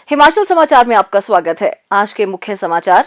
हिमाचल समाचार में आपका स्वागत है। आज के मुख्य समाचार।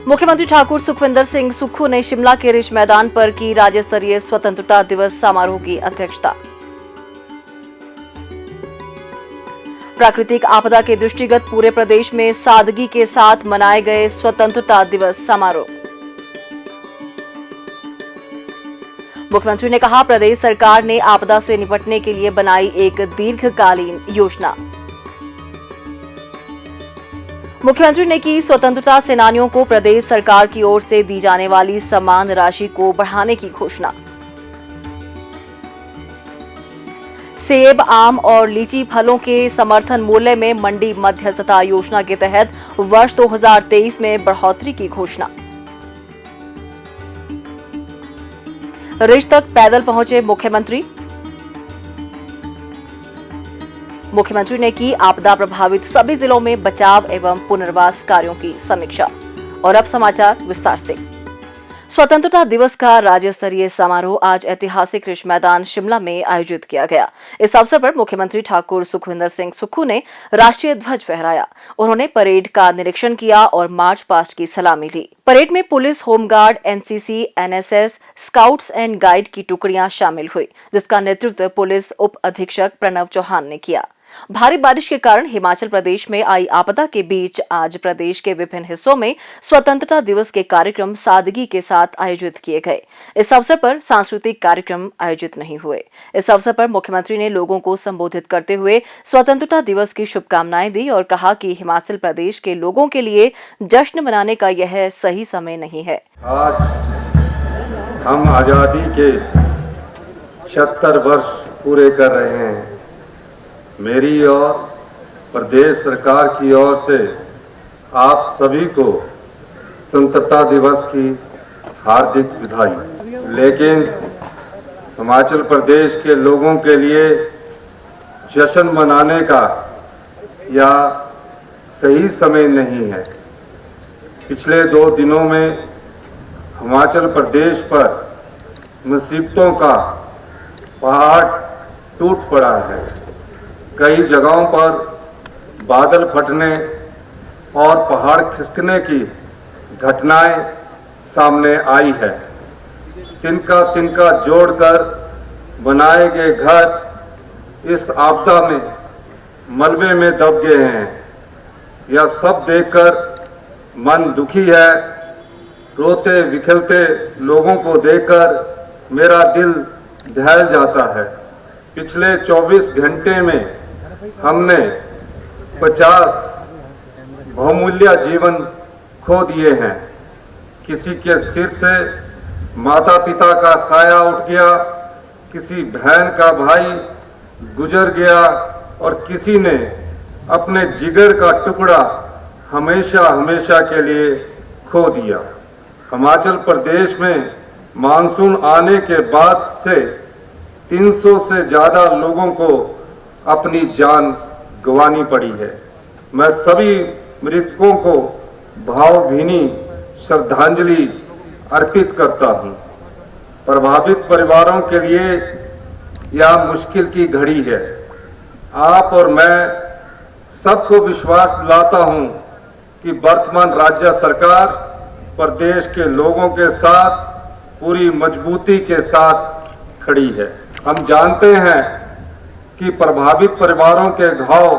मुख्यमंत्री ठाकुर सुखविंदर सिंह सुक्खू ने शिमला के रिज मैदान पर की राज्य स्तरीय स्वतंत्रता दिवस समारोह की अध्यक्षता। प्राकृतिक आपदा के दृष्टिगत पूरे प्रदेश में सादगी के साथ मनाए गए स्वतंत्रता दिवस समारोह। मुख्यमंत्री ने कहा, प्रदेश सरकार ने आपदा से निपटने के लिए बनाई एक दीर्घकालीन योजना। मुख्यमंत्री ने की स्वतंत्रता सेनानियों को प्रदेश सरकार की ओर से दी जाने वाली सम्मान राशि को बढ़ाने की घोषणा। सेब, आम और लीची फलों के समर्थन मूल्य में मंडी मध्यस्थता योजना के तहत वर्ष 2023 में बढ़ोतरी की घोषणा। रिज तक पैदल पहुंचे मुख्यमंत्री। मुख्यमंत्री ने की आपदा प्रभावित सभी जिलों में बचाव एवं पुनर्वास कार्यों की समीक्षा। और अब समाचार विस्तार से। स्वतंत्रता दिवस का राज्य स्तरीय समारोह आज ऐतिहासिक रिज मैदान शिमला में आयोजित किया गया। इस अवसर पर मुख्यमंत्री ठाकुर सुखविंदर सिंह सुक्खू ने राष्ट्रीय ध्वज फहराया। उन्होंने परेड का निरीक्षण किया और मार्च पास्ट की सलामी ली। परेड में police, home guard, NCC, NSS, scouts and guide की टुकड़ियां शामिल हुई, जिसका नेतृत्व पुलिस उप अधीक्षक प्रणव चौहान ने किया। भारी बारिश के कारण हिमाचल प्रदेश में आई आपदा के बीच आज प्रदेश के विभिन्न हिस्सों में स्वतंत्रता दिवस के कार्यक्रम सादगी के साथ आयोजित किए गए। इस अवसर पर सांस्कृतिक कार्यक्रम आयोजित नहीं हुए। इस अवसर पर मुख्यमंत्री ने लोगों को संबोधित करते हुए स्वतंत्रता दिवस की शुभकामनाएं दी और कहा कि हिमाचल प्रदेश के लोगों के लिए जश्न मनाने का यह सही समय नहीं है। आज हम आजादी के 76 वर्ष पूरे कर रहे हैं। मेरी और प्रदेश सरकार की ओर से आप सभी को स्वतंत्रता दिवस की हार्दिक बधाई। लेकिन हिमाचल प्रदेश के लोगों के लिए जश्न मनाने का यह सही समय नहीं है। पिछले 2 दिनों में हिमाचल प्रदेश पर मुसीबतों का पहाड़ टूट पड़ा है। कई जगहों पर बादल फटने और पहाड़ खिसकने की घटनाएं सामने आई है। तिनका तिनका जोड़कर बनाए गए घर इस आपदा में मलबे में दब गए हैं। यह सब देखकर मन दुखी है। रोते बिखरते लोगों को देखकर मेरा दिल दहल जाता है। पिछले 24 घंटे में हमने 50 बहुमूल्य जीवन खो दिए हैं। किसी के सिर से माता पिता का साया उठ गया, किसी बहन का भाई गुजर गया और किसी ने अपने जिगर का टुकड़ा हमेशा हमेशा के लिए खो दिया। हिमाचल प्रदेश में मानसून आने के बाद से 300 से ज्यादा लोगों को अपनी जान गंवानी पड़ी है। मैं सभी मृतकों को भावभीनी श्रद्धांजलि अर्पित करता हूं। प्रभावित परिवारों के लिए यह मुश्किल की घड़ी है। आप और मैं सबको विश्वास दिलाता हूं कि वर्तमान राज्य सरकार प्रदेश के लोगों के साथ पूरी मजबूती के साथ खड़ी है। हम जानते हैं कि प्रभावित परिवारों के घाव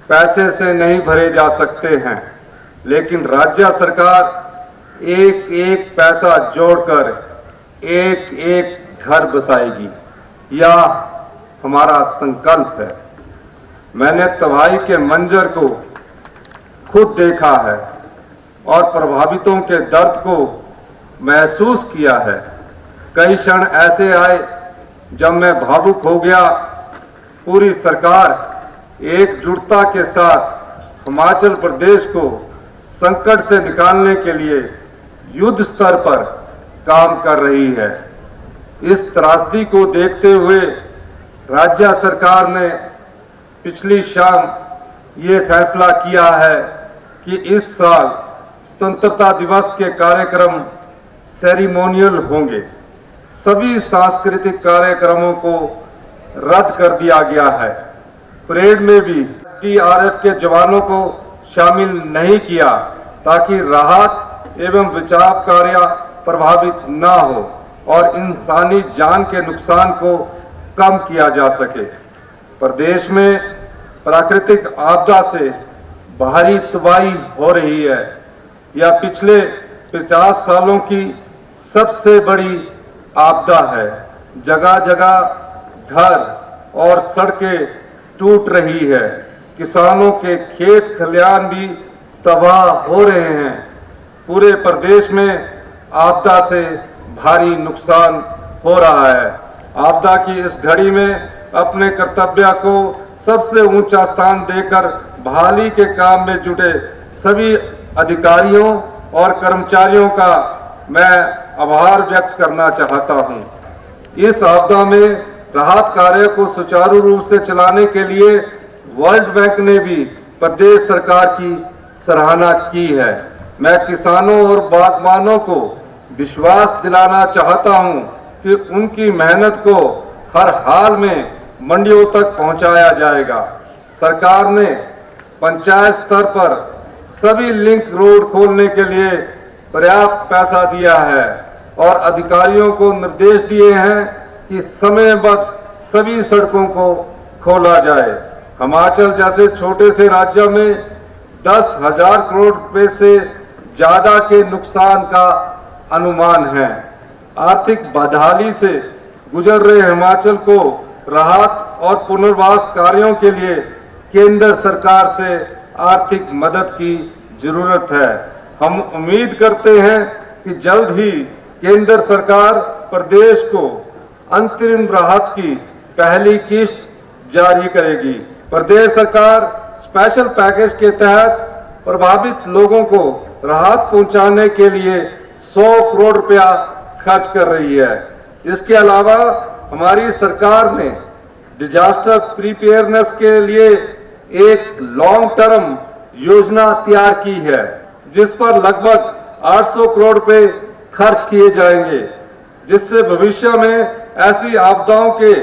पैसे से नहीं भरे जा सकते हैं, लेकिन राज्य सरकार एक एक पैसा जोड़कर एक एक घर बसाएगी। यह हमारा संकल्प है। मैंने तबाही के मंजर को खुद देखा है और प्रभावितों के दर्द को महसूस किया है। कई क्षण ऐसे आए जब मैं भावुक हो गया। पूरी सरकार एकजुटता के साथ हिमाचल प्रदेश को संकट से निकालने के लिए युद्ध स्तर पर काम कर रही है। इस त्रासदी को देखते हुए राज्य सरकार ने पिछली शाम ये फैसला किया है कि इस साल स्वतंत्रता दिवस के कार्यक्रम सेरेमोनियल होंगे। सभी सांस्कृतिक कार्यक्रमों को रद्द कर दिया गया है। परेड में भी एसडीआरएफ के जवानों को शामिल नहीं किया ताकि राहत एवं बचाव कार्य प्रभावित न हो और इंसानी जान के नुकसान को कम किया जा सके। प्रदेश में प्राकृतिक आपदा से भारी तबाही हो रही है। यह पिछले 50 सालों की सबसे बड़ी आपदा है। जगह जगह घर और सड़कें टूट रही है। किसानों के खेत खलियान भी तबाह हो रहे हैं। पूरे प्रदेश में आपदा से भारी नुकसान हो रहा है। आपदा की इस घड़ी में अपने कर्तव्य को सबसे ऊंचा स्थान देकर बहाली के काम में जुटे सभी अधिकारियों और कर्मचारियों का मैं आभार व्यक्त करना चाहता हूं। इस आपदा में राहत कार्य को सुचारू रूप से चलाने के लिए वर्ल्ड बैंक ने भी प्रदेश सरकार की सराहना की है। मैं किसानों और बागबानों को विश्वास दिलाना चाहता हूं कि उनकी मेहनत को हर हाल में मंडियों तक पहुंचाया जाएगा। सरकार ने पंचायत स्तर पर सभी लिंक रोड खोलने के लिए पर्याप्त पैसा दिया है और अधिकारियों को निर्देश दिए हैं कि समयबद्ध सभी सड़कों को खोला जाए। हिमाचल जैसे छोटे से राज्य में 10,000 करोड़ रुपए से ज्यादा के नुकसान का अनुमान है। आर्थिक बदहाली से गुजर रहे हिमाचल को राहत और पुनर्वास कार्यों के लिए केंद्र सरकार से आर्थिक मदद की जरूरत है। हम उम्मीद करते हैं कि जल्द ही केंद्र सरकार प्रदेश को अंतरिम राहत की पहली किस्त जारी करेगी। प्रदेश सरकार स्पेशल पैकेज के तहत प्रभावित लोगों को राहत पहुंचाने के लिए 100 करोड़ रुपया खर्च कर रही है। इसके अलावा हमारी सरकार ने डिजास्टर प्रिपेयरनेस के लिए एक लॉन्ग टर्म योजना तैयार की है, जिस पर लगभग 800 करोड़ रुपए खर्च किए जाएंगे, जिससे भविष्य में ऐसी आपदाओं के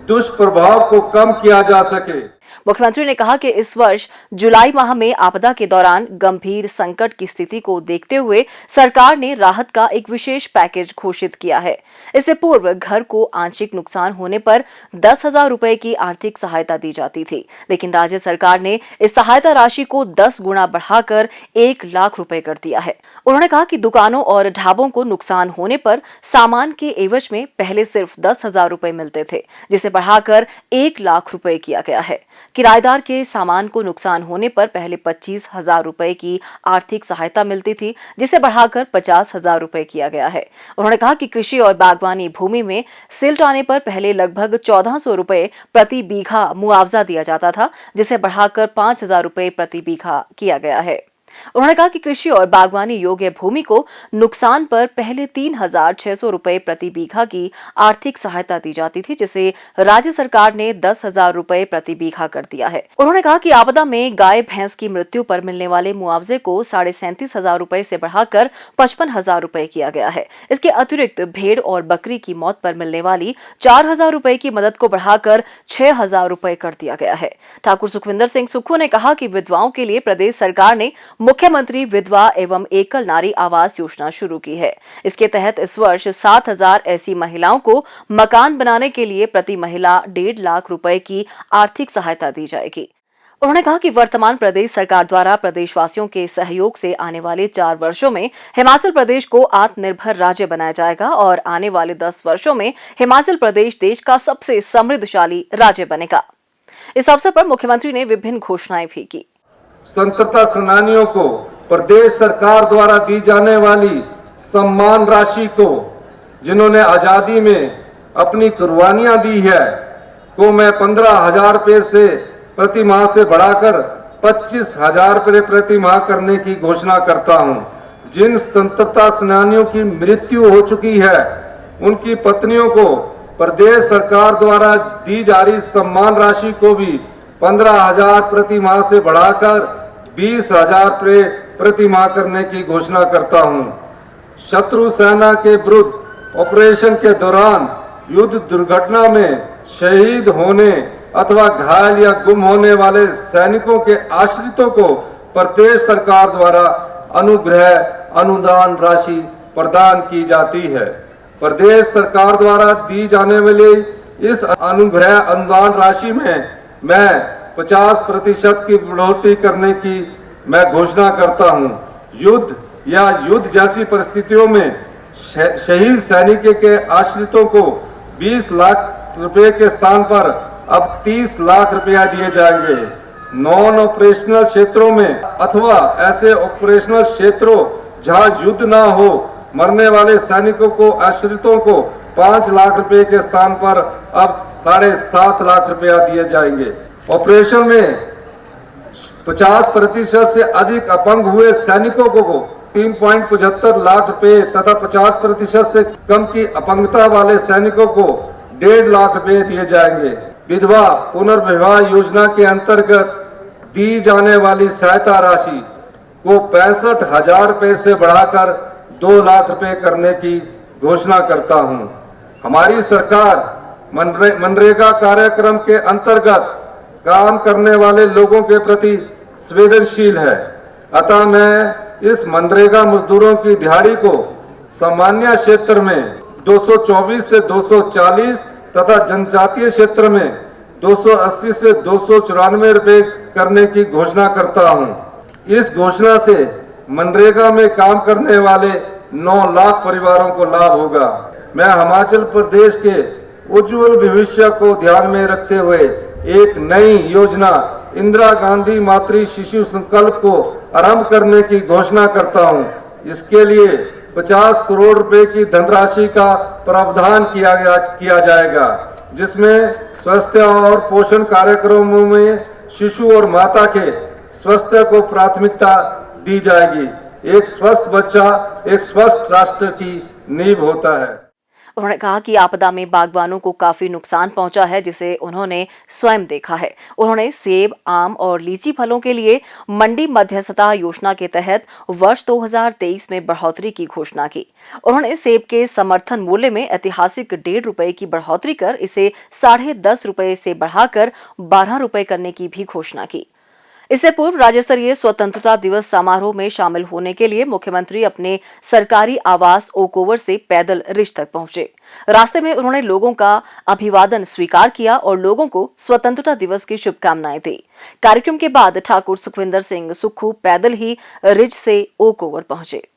दुष्प्रभाव को कम किया जा सके। मुख्यमंत्री ने कहा कि इस वर्ष जुलाई माह में आपदा के दौरान गंभीर संकट की स्थिति को देखते हुए सरकार ने राहत का एक विशेष पैकेज घोषित किया है। इससे पूर्व घर को आंशिक नुकसान होने पर 10,000 रुपए की आर्थिक सहायता दी जाती थी, लेकिन राज्य सरकार ने इस सहायता राशि को 10 गुना बढ़ाकर 1 लाख रुपए कर दिया है। उन्होंने कहा कि दुकानों और ढाबों को नुकसान होने पर सामान के एवज में पहले सिर्फ 10,000 रुपए मिलते थे, जिसे बढ़ाकर 1 लाख रुपए किया गया है। किराएदार के सामान को नुकसान होने पर पहले 25,000 रुपए की आर्थिक सहायता मिलती थी, जिसे बढ़ाकर 50,000 रुपए किया गया है। उन्होंने कहा कि कृषि और बागवानी भूमि में सिल्ट आने पर पहले लगभग 1,400 रुपए प्रति बीघा मुआवजा दिया जाता था, जिसे बढ़ाकर 5,000 रुपए प्रति बीघा किया गया है। उन्होंने कहा कि कृषि और बागवानी योग्य भूमि को नुकसान पर पहले 3,600 रुपए प्रति बीघा की आर्थिक सहायता दी जाती थी, जिसे राज्य सरकार ने 10,000 रुपए प्रति बीघा कर दिया है। उन्होंने कहा कि आपदा में गाय भैंस की मृत्यु पर मिलने वाले मुआवजे को 37,500 रुपए से बढ़ाकर 55,000 रुपए किया गया है। इसके अतिरिक्त भेड़ और बकरी की मौत पर मिलने वाली 4,000 रुपए की मदद को बढ़ाकर 6,000 रुपए कर दिया गया है। ठाकुर सुखविंदर सिंह सुक्खू ने कहा कि विधवाओं के लिए प्रदेश सरकार ने मुख्यमंत्री विधवा एवं एकल नारी आवास योजना शुरू की है। इसके तहत इस वर्ष 7,000 ऐसी महिलाओं को मकान बनाने के लिए प्रति महिला 1.5 लाख रुपए की आर्थिक सहायता दी जाएगी। उन्होंने कहा कि वर्तमान प्रदेश सरकार द्वारा प्रदेशवासियों के सहयोग से आने वाले 4 वर्षों में हिमाचल प्रदेश को आत्मनिर्भर राज्य बनाया जाएगा और आने वाले 10 वर्षों में हिमाचल प्रदेश देश का सबसे समृद्धशाली राज्य बनेगा। इस अवसर पर मुख्यमंत्री ने विभिन्न घोषणाएं भी की। स्वतंत्रता सेनानियों को प्रदेश सरकार द्वारा दी जाने वाली सम्मान राशि को, जिन्होंने आजादी में अपनी कुर्बानियां दी है, को मैं 15,000 रुपए से प्रति माह से बढ़ाकर 25,000 रुपए प्रति माह करने की घोषणा करता हूं। जिन स्वतंत्रता सेनानियों की मृत्यु हो चुकी है, उनकी पत्नियों को प्रदेश सरकार द्वारा दी जा रही सम्मान राशि को भी 15,000 प्रति माह से बढ़ाकर 20,000 रुपए प्रति माह करने की घोषणा करता हूं। शत्रु सेना के विरुद्ध ऑपरेशन के दौरान युद्ध दुर्घटना में शहीद होने अथवा घायल या गुम होने वाले सैनिकों के आश्रितों को प्रदेश सरकार द्वारा अनुग्रह अनुदान राशि प्रदान की जाती है। प्रदेश सरकार द्वारा दी जाने वाली इस अनुग्रह अनुदान राशि में मैं 50% की बढ़ोतरी करने की मैं घोषणा करता हूं। युद्ध या युद्ध जैसी परिस्थितियों में शहीद सैनिक के आश्रितों को 20 लाख रुपए के स्थान पर अब 30 लाख रुपया दिए जाएंगे। नॉन ऑपरेशनल क्षेत्रों में अथवा ऐसे ऑपरेशनल क्षेत्रों जहां युद्ध ना हो मरने वाले सैनिकों को आश्रितों को 5 लाख रुपए के स्थान पर अब 7.5 लाख रुपया दिए जाएंगे। ऑपरेशन में 50% से अधिक अपंग हुए सैनिकों को 3.75 लाख रुपए तथा 50% से कम की अपंगता वाले सैनिकों को 1.5 लाख रुपए दिए जाएंगे। विधवा पुनर्विवाह योजना के अंतर्गत दी जाने वाली सहायता राशि को 65,000 रुपए से बढ़ाकर 2 लाख रुपए करने की घोषणा करता हूं। हमारी सरकार मनरेगा कार्यक्रम के अंतर्गत काम करने वाले लोगों के प्रति संवेदनशील है। अतः मैं इस मनरेगा मजदूरों की दिहाड़ी को सामान्य क्षेत्र में 224 से 240 तथा जनजातीय क्षेत्र में 280 से 294 रुपए करने की घोषणा करता हूं। इस घोषणा से मनरेगा में काम करने वाले 9 लाख परिवारों को लाभ होगा। मैं हिमाचल प्रदेश के उज्जवल भविष्य को ध्यान में रखते हुए एक नई योजना इंदिरा गांधी मातृ शिशु संकल्प को आरंभ करने की घोषणा करता हूं। इसके लिए 50 करोड़ रुपए की धनराशि का प्रावधान किया जाएगा, जिसमें स्वास्थ्य और पोषण कार्यक्रमों में शिशु और माता के स्वास्थ्य को प्राथमिकता दी जाएगी। एक स्वस्थ बच्चा एक स्वस्थ राष्ट्र की नींव होता है। उन्होंने कहा कि आपदा में बागवानों को काफी नुकसान पहुंचा है, जिसे उन्होंने स्वयं देखा है। उन्होंने सेब, आम और लीची फलों के लिए मंडी मध्यस्थता योजना के तहत वर्ष 2023 में बढ़ोतरी की घोषणा की। उन्होंने सेब के समर्थन मूल्य में ऐतिहासिक 1.5 रुपए की बढ़ोतरी कर इसे 10.5 रुपए से बढ़ाकर 12 रुपए करने की भी घोषणा की। इससे पूर्व राज्य स्तरीय स्वतंत्रता दिवस समारोह में शामिल होने के लिए मुख्यमंत्री अपने सरकारी आवास ओक ओवर से पैदल रिज तक पहुंचे। रास्ते में उन्होंने लोगों का अभिवादन स्वीकार किया और लोगों को स्वतंत्रता दिवस की शुभकामनाएं दी। कार्यक्रम के बाद ठाकुर सुखविंदर सिंह सुक्खू पैदल ही रिज से ओक ओवर पहुंचे।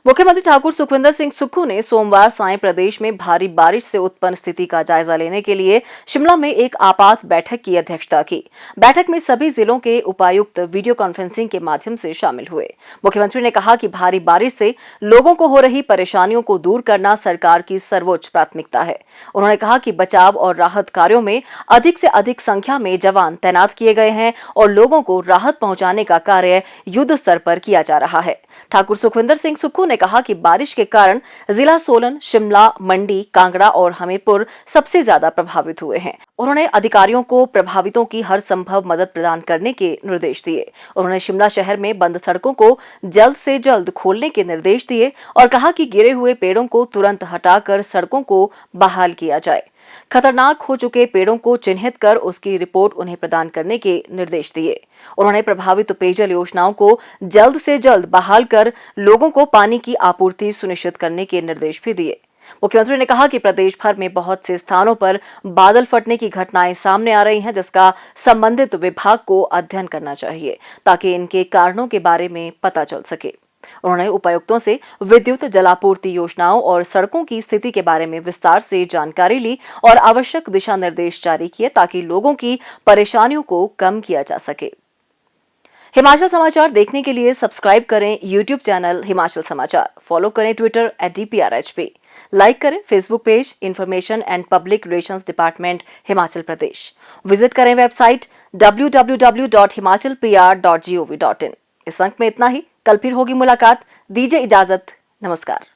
मुख्यमंत्री ठाकुर सुखविंदर सिंह सुक्खू ने सोमवार सायं प्रदेश में भारी बारिश से उत्पन्न स्थिति का जायजा लेने के लिए शिमला में एक आपात बैठक की अध्यक्षता की। बैठक में सभी जिलों के उपायुक्त वीडियो कॉन्फ्रेंसिंग के माध्यम से शामिल हुए। मुख्यमंत्री ने कहा कि भारी बारिश से लोगों को हो रही परेशानियों को दूर करना सरकार की सर्वोच्च प्राथमिकता है। उन्होंने कहा कि बचाव और राहत कार्यों में अधिक से अधिक संख्या में जवान तैनात किए गए हैं और लोगों को राहत पहुंचाने का कार्य युद्ध स्तर पर किया जा रहा है। ठाकुर सुखविंदर सिंह सुक्खू ने कहा कि बारिश के कारण जिला सोलन, शिमला, मंडी, कांगड़ा और हमीरपुर सबसे ज्यादा प्रभावित हुए हैं। उन्होंने अधिकारियों को प्रभावितों की हर संभव मदद प्रदान करने के निर्देश दिए। उन्होंने शिमला शहर में बंद सड़कों को जल्द से जल्द खोलने के निर्देश दिए और कहा कि गिरे हुए पेड़ों को तुरंत हटाकर सड़कों को बहाल किया जाए। खतरनाक हो चुके पेड़ों को चिन्हित कर उसकी रिपोर्ट उन्हें प्रदान करने के निर्देश दिए। उन्होंने प्रभावित पेयजल योजनाओं को जल्द से जल्द बहाल कर लोगों को पानी की आपूर्ति सुनिश्चित करने के निर्देश भी दिए। मुख्यमंत्री ने कहा कि प्रदेश भर में बहुत से स्थानों पर बादल फटने की घटनाएं सामने आ रही हैं, जिसका संबंधित विभाग को अध्ययन करना चाहिए ताकि इनके कारणों के बारे में पता चल सके। उन्होंने उपायुक्तों से विद्युत जलापूर्ति योजनाओं और सड़कों की स्थिति के बारे में विस्तार से जानकारी ली और आवश्यक दिशा निर्देश जारी किए ताकि लोगों की परेशानियों को कम किया जा सके। हिमाचल समाचार देखने के लिए सब्सक्राइब करें यूट्यूब चैनल हिमाचल समाचार, फॉलो करें ट्विटर @DPRHP, लाइक करें Facebook page information and public relations department Himachal Pradesh, visit करें वेबसाइट www.himachalpr.gov.in। इस अंक में इतना ही। कल फिर होगी मुलाकात। दीजिए इजाजत। नमस्कार।